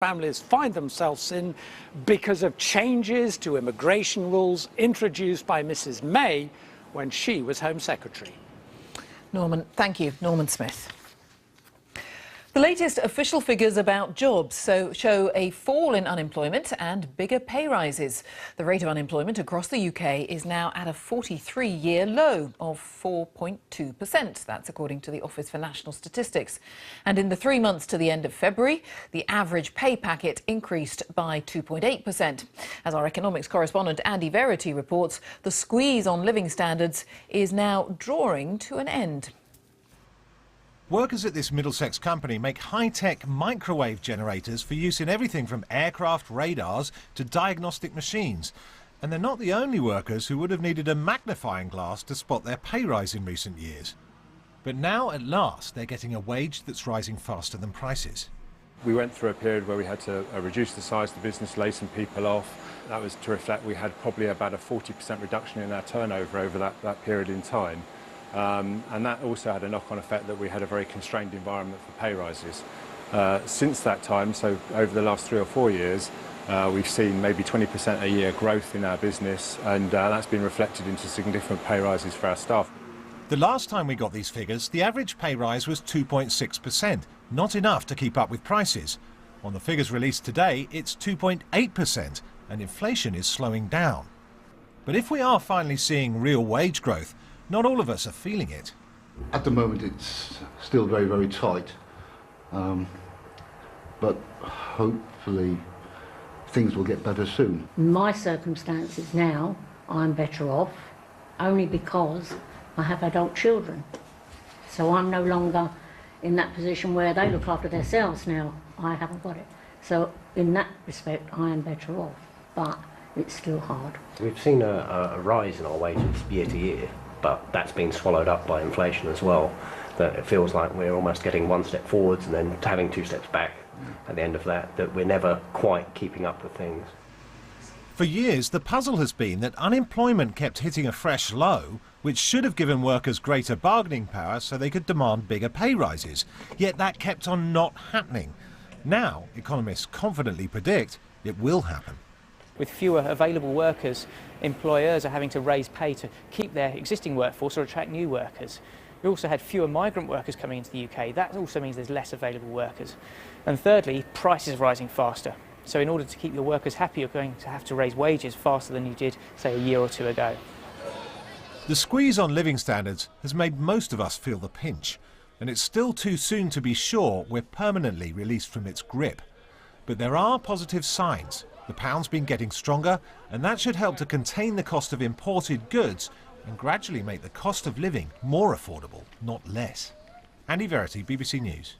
families find themselves in because of changes to immigration rules introduced by Mrs. May when she was Home Secretary. Norman, thank you. Norman Smith. The latest official figures about jobs show a fall in unemployment and bigger pay rises. The rate of unemployment across the UK is now at a 43-year low of 4.2%. That's according to the Office for National Statistics. And in the 3 months to the end of February, the average pay packet increased by 2.8%. As our economics correspondent Andy Verity reports, the squeeze on living standards is now drawing to an end. Workers at this Middlesex company make high-tech microwave generators for use in everything from aircraft radars to diagnostic machines. And they're not the only workers who would have needed a magnifying glass to spot their pay rise in recent years. But now, at last, they're getting a wage that's rising faster than prices. We went through a period where we had to reduce the size of the business, lay some people off. That was to reflect we had probably about a 40% reduction in our turnover over that period in time. And that also had a knock-on effect that we had a very constrained environment for pay rises. Since that time, so over the last 3 or 4 years, we've seen maybe 20% a year growth in our business, and that's been reflected into significant pay rises for our staff. The last time we got these figures, the average pay rise was 2.6%, not enough to keep up with prices. On the figures released today, it's 2.8%, and inflation is slowing down. But if we are finally seeing real wage growth, not all of us are feeling it. At the moment it's still very, very tight, but hopefully things will get better soon. In my circumstances now, I'm better off only because I have adult children. So I'm no longer in that position where they look after themselves now. I haven't got it. So in that respect, I am better off, but it's still hard. We've seen a rise in our wages year to year, but that's been swallowed up by inflation as well. That it feels like we're almost getting 1 step forwards and then having 2 steps back at the end of that we're never quite keeping up with things. For years, the puzzle has been that unemployment kept hitting a fresh low, which should have given workers greater bargaining power so they could demand bigger pay rises. Yet that kept on not happening. Now, economists confidently predict it will happen. With fewer available workers, employers are having to raise pay to keep their existing workforce or attract new workers. We also had fewer migrant workers coming into the UK. That also means there's less available workers. And thirdly, prices are rising faster. So in order to keep your workers happy, you're going to have to raise wages faster than you did, say, a year or two ago. The squeeze on living standards has made most of us feel the pinch, and it's still too soon to be sure we're permanently released from its grip. But there are positive signs. The pound's been getting stronger, and that should help to contain the cost of imported goods and gradually make the cost of living more affordable, not less. Andy Verity, BBC News.